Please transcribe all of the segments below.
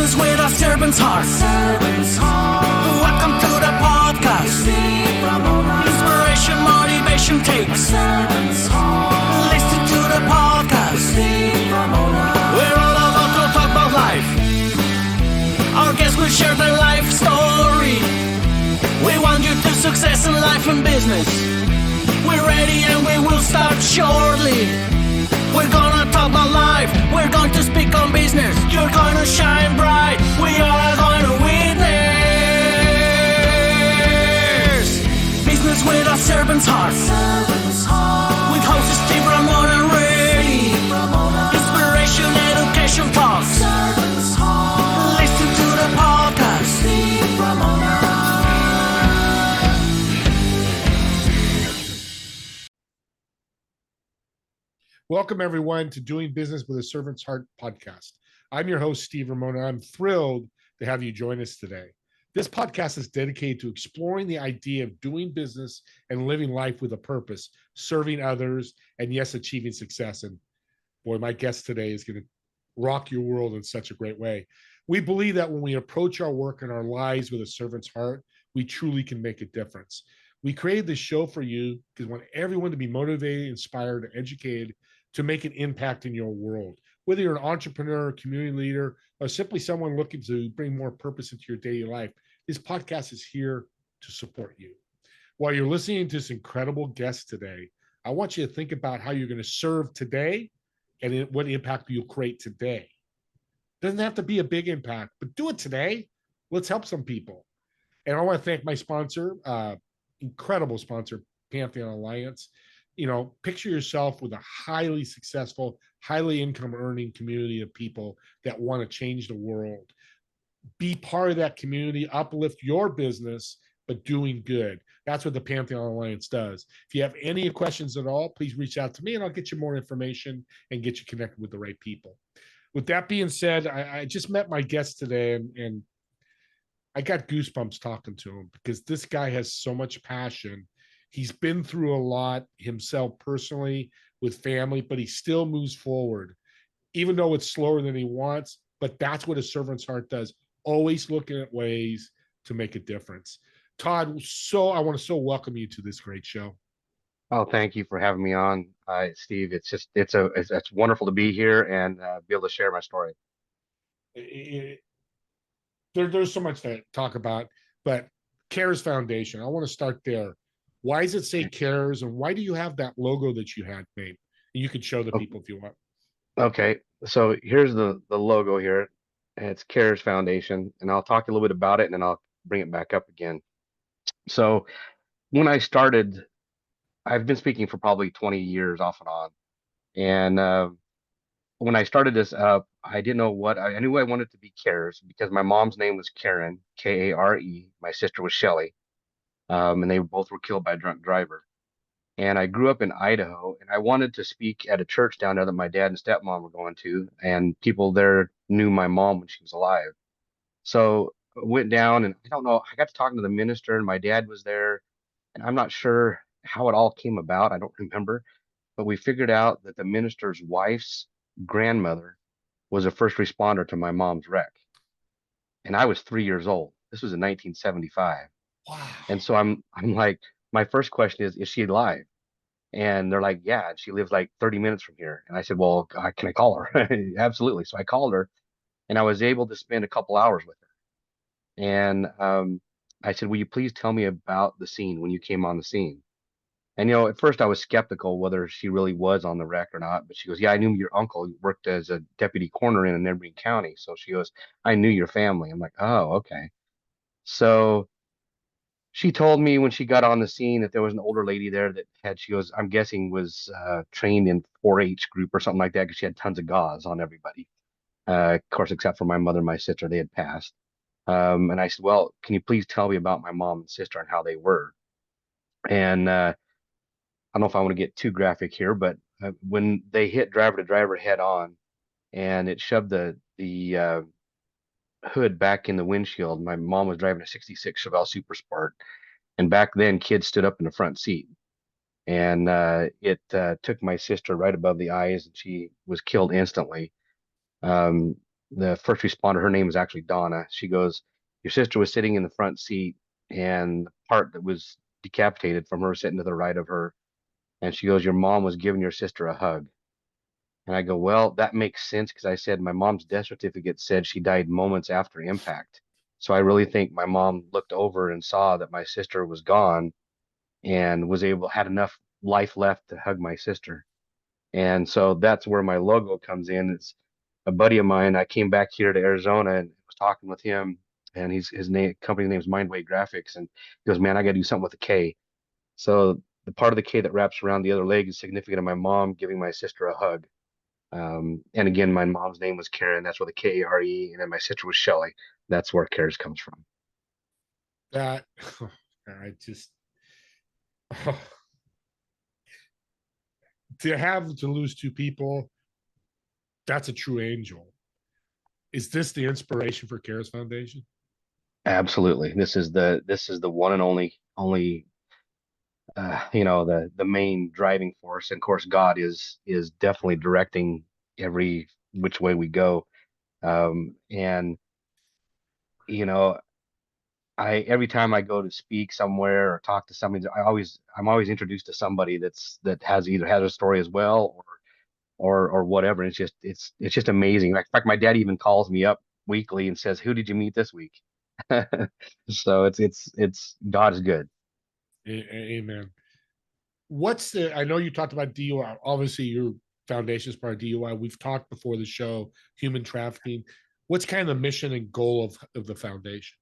Business with a servant's heart. Welcome to the podcast. Inspiration, motivation takes. Listen to the podcast. We're all about to talk about life. Our guests will share their life story. We want you to success in life and business. We're ready and we will start shortly. We're gonna talk about life. We're going to speak on business. You're gonna shine bright. We are going to witness. Business with a servant's heart. With hosts Steve, Ramona, and Ray. Inspiration, education talks. Listen to the podcast. Welcome, everyone, to Doing Business with a Servant's Heart podcast. I'm your host, Steve Ramona. I'm thrilled to have you join us today. This podcast is dedicated to exploring the idea of doing business and living life with a purpose, serving others, and yes, achieving success. And boy, my guest today is going to rock your world in such a great way. We believe that when we approach our work and our lives with a servant's heart, we truly can make a difference. We created this show for you because we want everyone to be motivated, inspired, and educated to make an impact in your world. Whether you're an entrepreneur, community leader, or simply someone looking to bring more purpose into your daily life, this podcast is here to support you. While you're listening to this incredible guest today, I want you to think about how you're going to serve today and what impact you'll create today. Doesn't have to be a big impact, but do it today. Let's help some people. And I want to thank my sponsor, incredible sponsor, Pantheon Alliance. You know, picture yourself with a highly successful, highly income earning community of people that want to change the world. Be part of that community, uplift your business, but doing good. That's what the Pantheon Alliance does. If you have any questions at all, please reach out to me and I'll get you more information and get you connected with the right people. With that being said, I just met my guest today and I got goosebumps talking to him because this guy has so much passion. He's been through a lot himself personally with family, but he still moves forward, even though it's slower than he wants. But that's what a servant's heart does, always looking at ways to make a difference. Todd, I want to welcome you to this great show. Oh, thank you for having me on, Steve. It's wonderful to be here and be able to share my story. There's so much to talk about, but CARES Foundation, I want to start there. Why does it say CARES, and why do you have that logo that you had made? And you could show the people if you want. Okay, so here's the logo here. And it's CARES Foundation, and I'll talk a little bit about it, and then I'll bring it back up again. So when I started, I've been speaking for probably 20 years off and on. And when I started this up, I didn't know what, I knew I wanted to be CARES because my mom's name was Karen, K-A-R-E. My sister was Shelly. And they both were killed by a drunk driver. And I grew up in Idaho, and I wanted to speak at a church down there that my dad and stepmom were going to, and people there knew my mom when she was alive. So I went down, and I don't know, I got to talking to the minister, and my dad was there, and I'm not sure how it all came about. I don't remember, but we figured out that the minister's wife's grandmother was a first responder to my mom's wreck. And I was 3 years old. This was in 1975. Wow. And so I'm like, my first question is she alive? And they're like, yeah, she lives like 30 minutes from here. And I said, well, can I call her? Absolutely. So I called her, and I was able to spend a couple hours with her. And I said, will you please tell me about the scene when you came on the scene? And, you know, at first I was skeptical whether she really was on the wreck or not. But she goes, yeah, I knew your uncle worked as a deputy coroner in a neighboring county. So she goes, I knew your family. I'm like, oh, okay. So she told me when she got on the scene that there was an older lady there that she goes, I'm guessing was trained in 4-H group or something like that because she had tons of gauze on everybody. Of course, except for my mother and my sister, they had passed. And I said, well, can you please tell me about my mom and sister and how they were? And I don't know if I want to get too graphic here, but when they hit driver to driver head on and it shoved the hood back in the windshield. My mom was driving a 66 Chevelle Super Sport, and back then kids stood up in the front seat, and it took my sister right above the eyes, and she was killed instantly. the first responder, her name is actually Donna. She goes, your sister was sitting in the front seat, and the part that was decapitated from her sitting to the right of her. And she goes, your mom was giving your sister a hug. And I go, well, that makes sense because I said my mom's death certificate said she died moments after impact. So I really think my mom looked over and saw that my sister was gone and had enough life left to hug my sister. And so that's where my logo comes in. It's a buddy of mine. I came back here to Arizona and was talking with him, and his company name is Mindway Graphics, and he goes, man, I got to do something with the K. So the part of the K that wraps around the other leg is significant of my mom giving my sister a hug. And again, my mom's name was Karen. That's where the Kare, and then my sister was Shelly. That's where Cares comes from. That I just to have to lose two people, that's a true angel. Is this the inspiration for Cares Foundation? Absolutely. This is the one and only the main driving force. And of course, God is definitely directing every which way we go. And you know, I every time I go to speak somewhere or talk to somebody, I'm always introduced to somebody that has either has a story as well or whatever. And it's just amazing. Like, in fact, my dad even calls me up weekly and says, "Who did you meet this week?" So it's God is good. Amen. I know you talked about DUI. Obviously, your foundation is part of DUI. We've talked before the show, human trafficking. What's kind of the mission and goal of the foundation?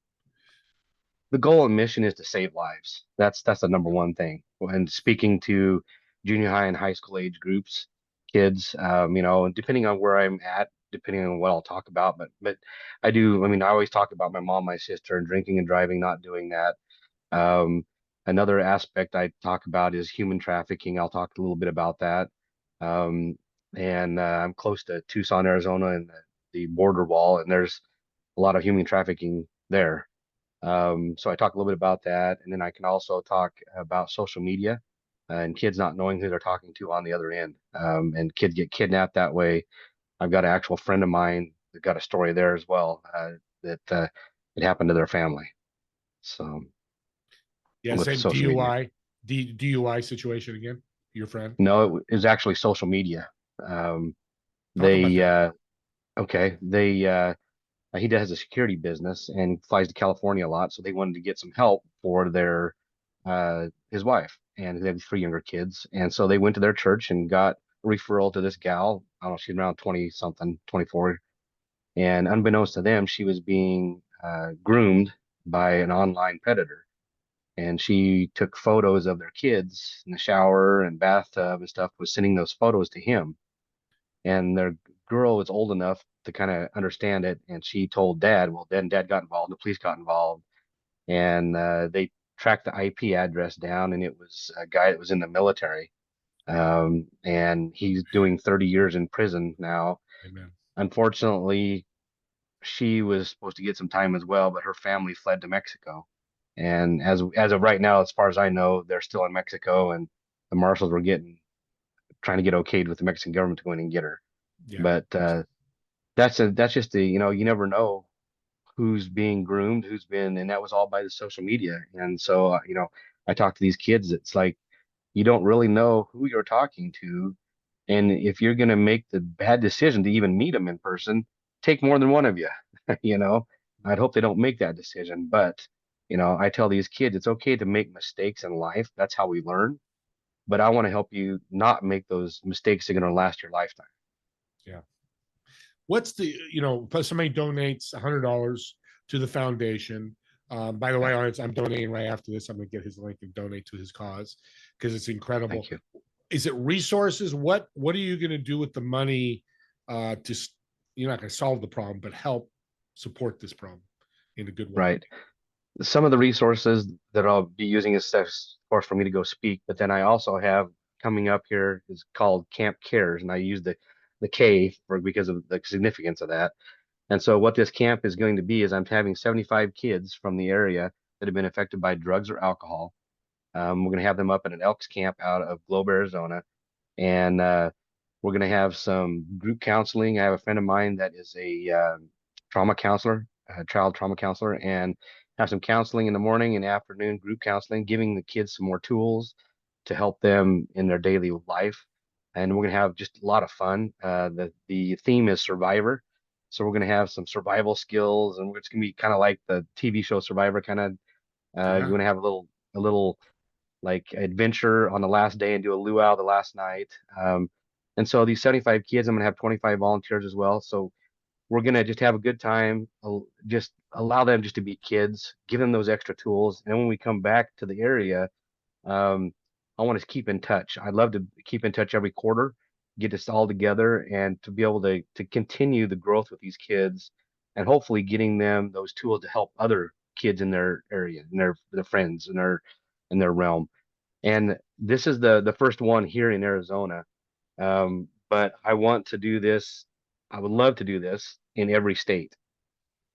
The goal and mission is to save lives. That's the number one thing. And speaking to junior high and high school age groups, kids, and depending on where I'm at, depending on what I'll talk about, but I do. I mean, I always talk about my mom, my sister, and drinking and driving, not doing that. Um, Another aspect I talk about is human trafficking. I'll talk a little bit about that. Um, and I'm close to Tucson, Arizona, and the border wall, and there's a lot of human trafficking there. So I talk a little bit about that, and then I can also talk about social media and kids not knowing who they're talking to on the other end. And kids get kidnapped that way. I've got an actual friend of mine that got a story there as well, that it happened to their family. So Yeah, with the same social media. DUI situation again. Your friend. No, it was actually social media. Um, Talk about they that. okay, he has a security business and flies to California a lot, so they wanted to get some help for his wife, and they have three younger kids, and so they went to their church and got a referral to this gal. I don't know, she's around 20 something, 24, and unbeknownst to them, she was being groomed by an online predator. And she took photos of their kids in the shower and bathtub and stuff, was sending those photos to him. And their girl was old enough to kind of understand it, and she told dad. Well, then dad got involved, the police got involved, and they tracked the IP address down, and it was a guy that was in the military. And he's doing 30 years in prison now. Amen. Unfortunately, she was supposed to get some time as well, but her family fled to Mexico. And as of right now, as far as I know, they're still in Mexico, and the marshals were trying to get okayed with the Mexican government to go in and get her. Yeah. But that's just the you never know who's being groomed, and that was all by the social media. And so I talk to these kids. It's like you don't really know who you're talking to, and if you're going to make the bad decision to even meet them in person, take more than one of you. you know, I'd hope they don't make that decision, but I tell these kids it's okay to make mistakes in life. That's how we learn. But I want to help you not make those mistakes that are going to last your lifetime. Yeah. What's plus somebody donates $100 to the foundation. By the way, I'm donating right after this. I'm going to get his link and donate to his cause because it's incredible. Thank you. Is it resources? What are you going to do with the money you're not going to solve the problem, but help support this problem in a good way? Right. Some of the resources that I'll be using is, of course, for me to go speak, but then I also have coming up here is called Camp Cares, and I use the K because of the significance of that. And so what this camp is going to be is I'm having 75 kids from the area that have been affected by drugs or alcohol. We're going to have them up at an Elks camp out of Globe, Arizona, and We're going to have some group counseling. I have a friend of mine that is a trauma counselor, a child trauma counselor, and have some counseling in the morning and afternoon, group counseling, giving the kids some more tools to help them in their daily life. And we're going to have just a lot of fun. The theme is Survivor. So we're going to have some survival skills, and it's going to be kind of like the TV show Survivor kind of. You're Yeah. going to have a little like adventure on the last day and do a luau the last night. And so these 75 kids, I'm going to have 25 volunteers as well. So we're going to just have a good time, just allow them just to be kids, give them those extra tools. And when we come back to the area, um, I want to keep in touch. I'd love to keep in touch every quarter, get us all together, and to be able to continue the growth with these kids, and hopefully getting them those tools to help other kids in their area, and their friends, in their realm. And this is the first one here in Arizona. But I want to do this. I would love to do this in every state.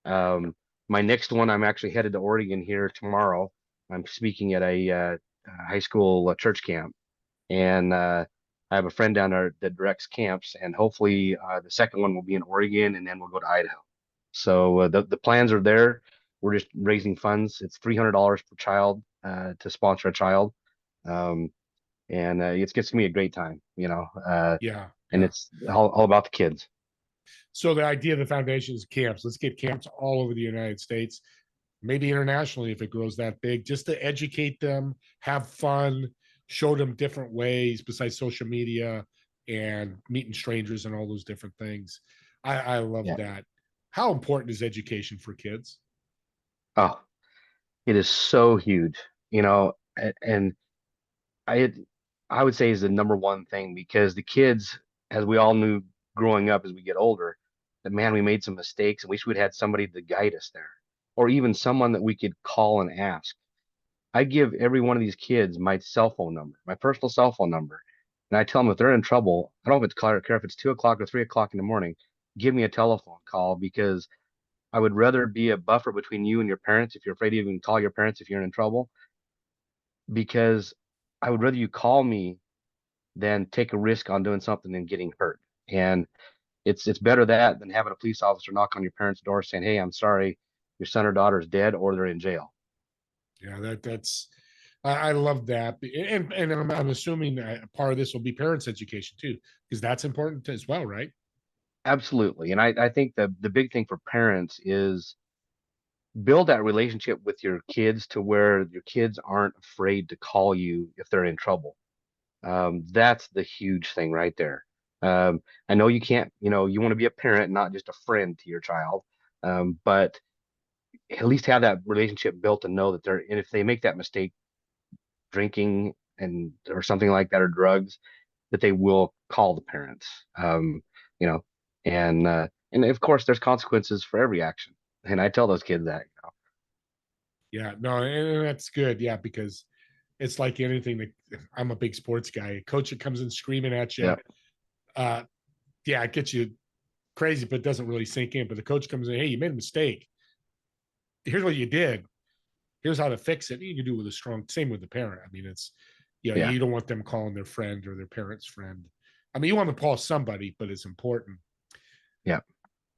Um, my next one, I'm actually headed to Oregon here tomorrow. I'm speaking at a high school church camp, and I have a friend down there that directs camps, and hopefully the second one will be in Oregon, and then we'll go to Idaho. So the plans are there. We're just raising funds. It's $300 per child to sponsor a child, um, and it's gets me a great time, Yeah. and Yeah. it's all about the kids. So the idea of the foundation is camps. Let's get camps all over the United States, maybe internationally if it grows that big, just to educate them, have fun, show them different ways besides social media and meeting strangers and all those different things. I love Yeah. that. How important is education for kids? Oh, it is so huge, and I I would say is the number one thing because the kids, as we all knew growing up as we get older, that man, we made some mistakes and wish we'd had somebody to guide us there, or even someone that we could call and ask. I give every one of these kids my cell phone number, my personal cell phone number, and I tell them if they're in trouble, I don't care if it's 2 o'clock or 3 o'clock in the morning, give me a telephone call because I would rather be a buffer between you and your parents if you're afraid to even call your parents if you're in trouble, because I would rather you call me than take a risk on doing something and getting hurt. And it's better that than having a police officer knock on your parents' door saying, "Hey, I'm sorry, your son or daughter is dead or they're in jail." Yeah, that's I love that, and I'm assuming that part of this will be parents' education too, because that's important as well, right? Absolutely. And I think the big thing for parents is build that relationship with your kids to where your kids aren't afraid to call you if they're in trouble. That's the huge thing right there. I know you can't, you want to be a parent, not just a friend to your child, but at least have that relationship built and know that and if they make that mistake, drinking and or something like that, or drugs, that they will call the parents. You know, and of course, there's consequences for every action, and I tell those kids that. Yeah, no, and that's good. Yeah, because it's like anything that I'm a big sports guy. A coach that comes in screaming at you, Yeah, uh, yeah, it gets you crazy, but it doesn't really sink in. But the coach comes in, hey, you made a mistake. Here's what you did. Here's how to fix it. You can do it with a strong, same with the parent. I mean, it's, yeah, you don't want them calling their friend or their parent's friend. I mean, you want to call somebody, but it's important. yeah,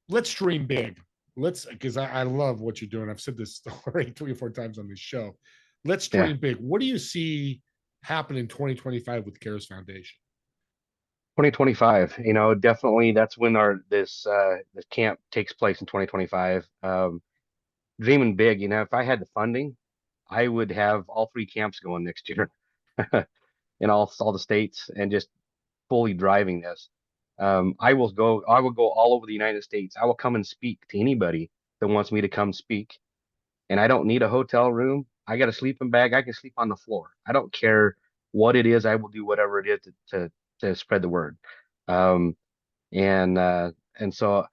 Let's dream big. Let's, because I love what you're doing. I've said this already 3 or 4 times on this show. Let's yeah. dream big. What do you see happen in 2025 with CARES Foundation? 2025, definitely that's when our this camp takes place in 2025. Dreaming big, if I had the funding, I would have all three camps going next year in all the states and just fully driving this. I will go all over the United States. I will come and speak to anybody that wants me to come speak. And I don't need a hotel room. I got a sleeping bag. I can sleep on the floor. I don't care what it is. I will do whatever it is to spread the word. Um, and so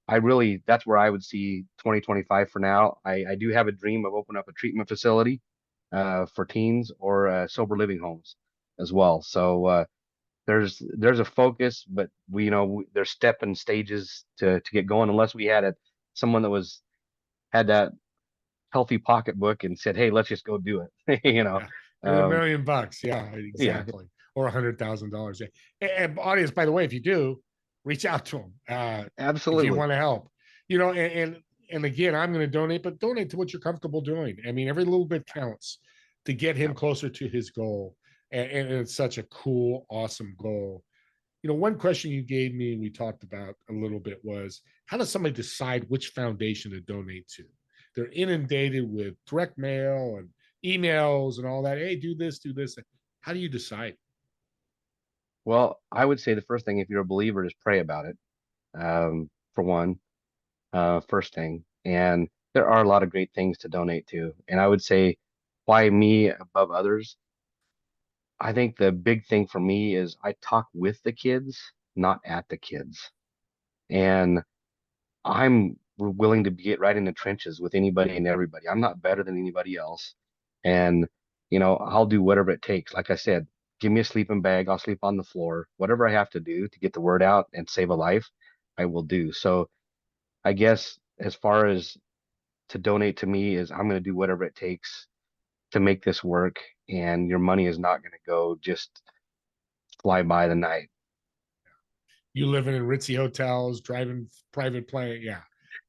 that's where I would see 2025 for now. I do have a dream of opening up a treatment facility for teens or sober living homes as well. So there's a focus, but there's stepping stages to get going. Unless we had someone that had that healthy pocketbook and said, "Hey, let's just go do it." Yeah. And Um, $1 million. Yeah, yeah, exactly. or $100,000. And audience, by the way, if you do, reach out to them if you Absolutely. want to help. You know, and again, I'm going to donate, but donate to what you're comfortable doing. I mean, every little bit counts to get him Yep. closer to his goal. And it's such a cool, awesome goal. You know, one question you gave me and we talked about a little bit was, how does somebody decide which foundation to donate to? They're inundated with direct mail and emails and all that. Hey, do this, do this. How do you decide? Well, I would say the first thing, if you're a believer, is pray about it. For one, first thing. And there are a lot of great things to donate to. And I would say, why me above others? I think the big thing for me is I talk with the kids, not at the kids. And I'm willing to get right in the trenches with anybody and everybody. I'm not better than anybody else. And, I'll do whatever it takes. Like I said, give me a sleeping bag. I'll sleep on the floor. Whatever I have to do to get the word out and save a life, I will do. So I guess as far as to donate to me is I'm going to do whatever it takes to make this work. And your money is not going to go just fly by the night. You living in ritzy hotels, driving private plane. Yeah.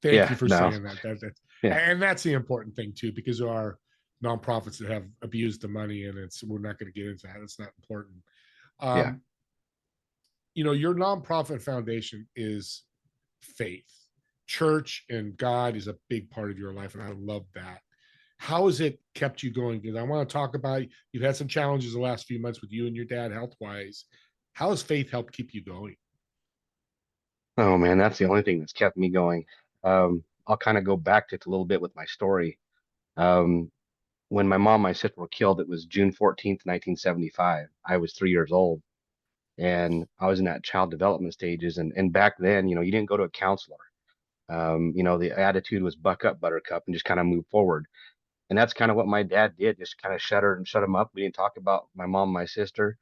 Thank you Yeah, for no, saying that. yeah, And that's the important thing too, because there are nonprofits that have abused the money, and we're not going to get into that. It's not important. yeah. Um, you know, your nonprofit foundation is faith. Church and God is a big part of your life, and I love that. How has it kept you going? Because I want to talk about, you've had some challenges the last few months with you and your dad health wise. How has faith helped keep you going? Oh man, that's the only thing that's kept me going. I'll kind of go back just a little bit with my story. Um, when my mom and my sister were killed, it was June 14th, 1975. I was 3 years old and I was in that child development stages. And back then, you didn't go to a counselor. The attitude was buck up, buttercup, and just kind of move forward. And that's kind of what my dad did, just kind of shut her and shut him up. We didn't talk about my mom and my sister.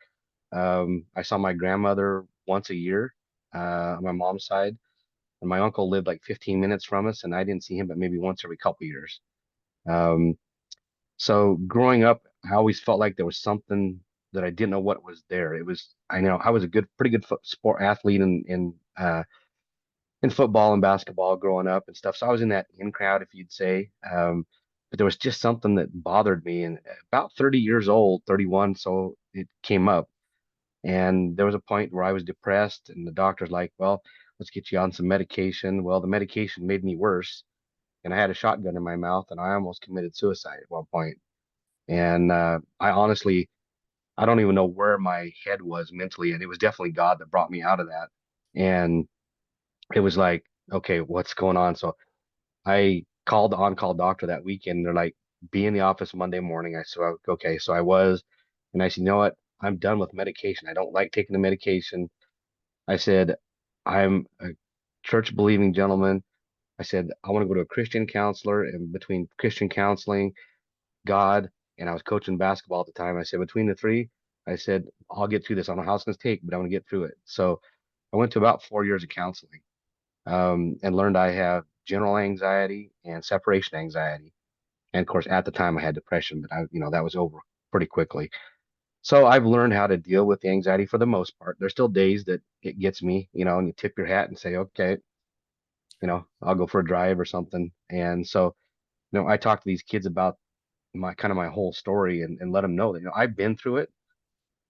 I saw my grandmother once a year, on my mom's side, and my uncle lived like 15 minutes from us, and I didn't see him but maybe once every couple years. Um, so growing up, I always felt like there was something that I didn't know what was there. I know I was a pretty good sport athlete in football and basketball growing up and stuff. So I was in that in crowd, if you'd say. But there was just something that bothered me. And about 30 years old, 31, so it came up. And there was a point where I was depressed, and the doctor's like, well, let's get you on some medication. Well, the medication made me worse. And I had a shotgun in my mouth, and I almost committed suicide at one point. And I honestly, I don't even know where my head was mentally. And it was definitely God that brought me out of that. And it was like, okay, what's going on? So I called the on-call doctor that weekend. They're like, be in the office Monday morning. I said, okay. So I was, and I said, you know what? I'm done with medication. I don't like taking the medication. I said, I'm a church believing gentleman. I said, I want to go to a Christian counselor, and between Christian counseling, God, and I was coaching basketball at the time. I said, between the three, I said, I'll get through this. I don't know how it's going to take, but I'm going to get through it. So I went to about 4 years of counseling, and learned I have general anxiety and separation anxiety. And of course, at the time I had depression, but that was over pretty quickly. So I've learned how to deal with the anxiety for the most part. There's still days that it gets me, and you tip your hat and say, okay, I'll go for a drive or something. And so, I talk to these kids about my whole story, and let them know that, I've been through it.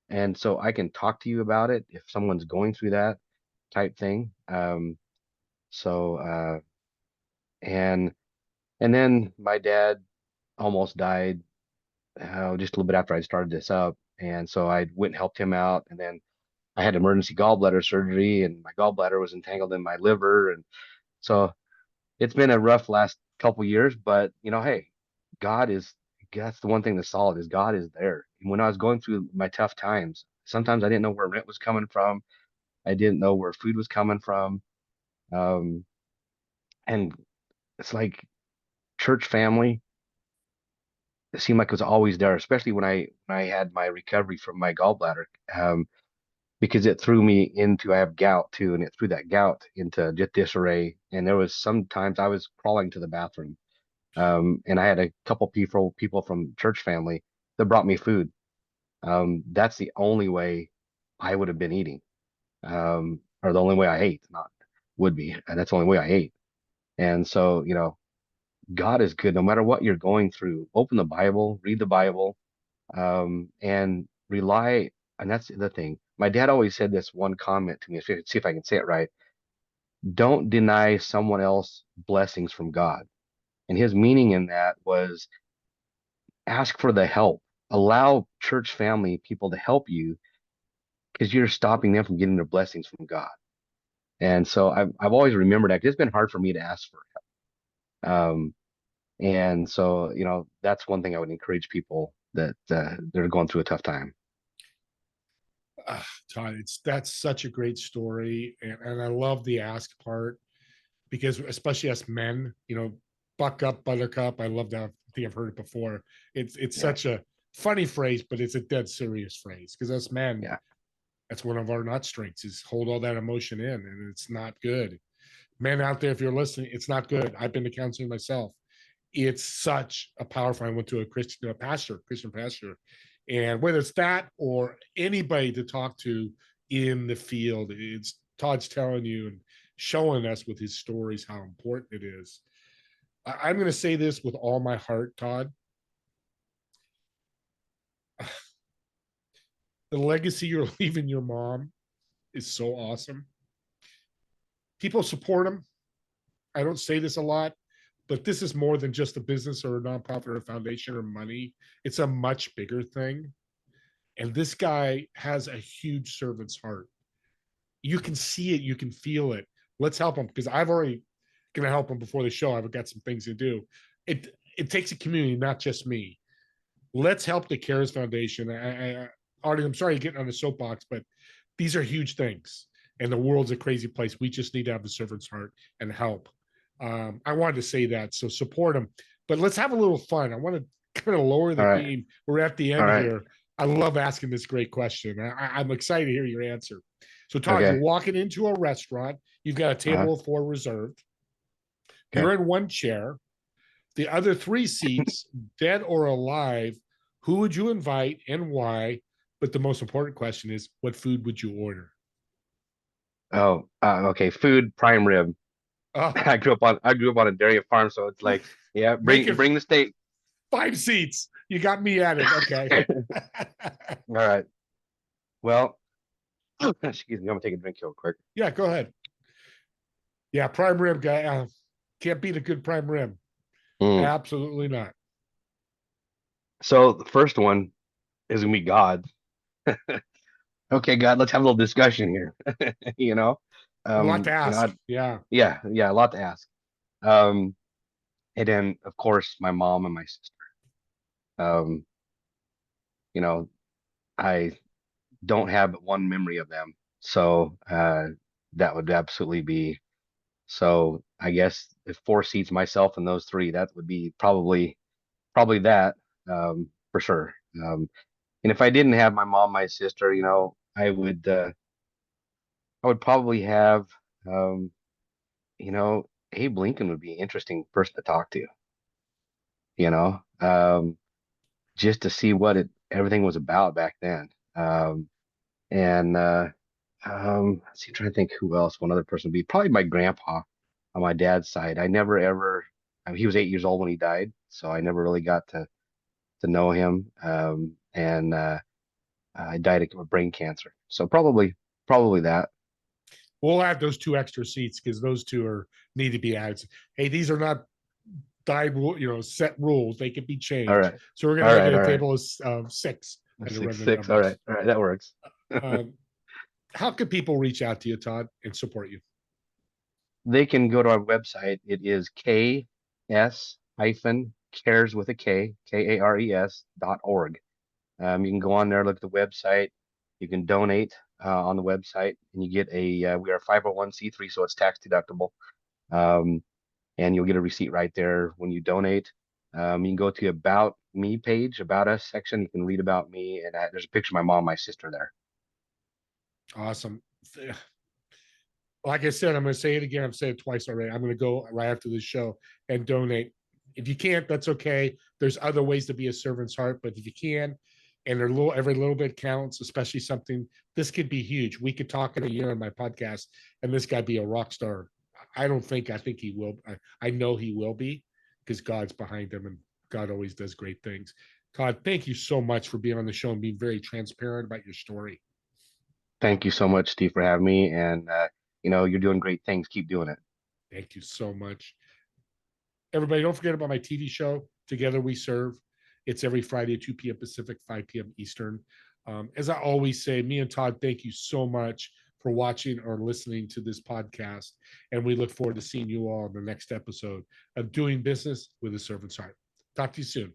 And so I can talk to you about it if someone's going through that type thing. So, and And then my dad almost died, just a little bit after I started this up. And so I went and helped him out. And then I had emergency gallbladder surgery, and my gallbladder was entangled in my liver. And so it's been a rough last couple years, but hey, God is, that's the one thing that's solid, is God is there. And when I was going through my tough times, sometimes I didn't know where rent was coming from. I didn't know where food was coming from. Um, and it's like church family, it seemed like it was always there, especially when I had my recovery from my gallbladder, because it threw me into, I have gout too, and it threw that gout into just disarray. And there was sometimes I was crawling to the bathroom, and I had a couple people from church family that brought me food, That's the only way I would have been eating, or the only way I ate, not would be. And that's the only way I ate. And so, God is good no matter what you're going through. Open the Bible, read the Bible, and rely. And that's the thing. My dad always said this one comment to me. See if I can say it right. Don't deny someone else blessings from God. And his meaning in that was ask for the help. Allow church family people to help you because you're stopping them from getting their blessings from God. And so I've always remembered that 'cause it's been hard for me to ask for help. And so, that's one thing I would encourage people that they're going through a tough time. Todd, that's such a great story, and I love the ask part because especially us men, buck up, buttercup. I love that. I think I've heard it before. It's Yeah. such a funny phrase, but it's a dead serious phrase because us men, Yeah. that's one of our not strengths is hold all that emotion in, and it's not good. Men out there, if you're listening, it's not good. I've been to counseling myself. It's such a powerful. I went to a Christian pastor, and whether it's that or anybody to talk to in the field, it's Todd's telling you and showing us with his stories how important it is. I'm going to say this with all my heart, Todd. The legacy you're leaving your mom is so awesome. People support him. I don't say this a lot, but this is more than just a business or a nonprofit or a foundation or money. It's a much bigger thing. And this guy has a huge servant's heart. You can see it, you can feel it. Let's help him because I've already going to help him before the show. I've got some things to do. It takes a community, not just me. Let's help the CARES Foundation. Artie, I'm sorry you're getting on the soapbox, but these are huge things. And the world's a crazy place. We just need to have a servant's heart and help. I wanted to say that. So support them. But let's have a little fun. I want to kind of lower the theme. We're at the end here. I love asking this great question. I'm excited to hear your answer. So, Todd, you're walking into a restaurant. You've got a table of 4 reserved. You're in one chair. The other 3 seats, dead or alive, who would you invite and why? But the most important question is, what food would you order? Oh, okay. Food, prime rib. Oh, I grew up on a dairy farm, so it's like, yeah, bring the steak. 5 seats. You got me at it. Okay. All right. Well, excuse me. I'm gonna take a drink real quick. Yeah, go ahead. Yeah, prime rib guy. Can't beat a good prime rib. Absolutely not. So the first one is gonna be God. Okay, God, let's have a little discussion here. A lot to ask. Yeah, a lot to ask. And then of course my mom and my sister. Um, I don't have one memory of them, so that would absolutely be. So I guess if 4 seats, myself and those 3, that would be probably that, for sure. And if I didn't have my mom, my sister, I would probably have, Abe Lincoln would be an interesting person to talk to, you know, um, just to see what everything was about back then. And let's see, I'm trying to think who else. One other person would be probably my grandpa on my dad's side. I never ever, I mean, he was 8 years old when he died, so I never really got to know him. And I died of brain cancer. So probably that. We'll add those 2 extra seats because those 2 need to be added. Hey, these are not set rules. They can be changed. All right. So we're going to make it a table of 6. Six. All right. That works. How can people reach out to you, Todd, and support you? They can go to our website. It is KS-cares with a K, KARES.org. You can go on there, look at the website. You can donate on the website, and you get we are a 501c3, so it's tax deductible. And you'll get a receipt right there when you donate. You can go to About Me page, About Us section. You can read about me, and there's a picture of my mom, my sister there. Awesome. Like I said, I'm going to say it again. I've said it twice already. I'm going to go right after this show and donate. If you can't, that's okay. There's other ways to be a servant's heart, but if you can, and every little bit counts, especially something. This could be huge. We could talk in a year on my podcast, and this guy be a rock star. I think he will. I know he will be, because God's behind him, and God always does great things. Todd, thank you so much for being on the show and being very transparent about your story. Thank you so much, Steve, for having me. And you're doing great things. Keep doing it. Thank you so much. Everybody, don't forget about my TV show, Together We Serve. It's every Friday at 2 p.m. Pacific, 5 p.m. Eastern. As I always say, me and Todd, thank you so much for watching or listening to this podcast. And we look forward to seeing you all in the next episode of Doing Business with a Servant's Heart. Talk to you soon.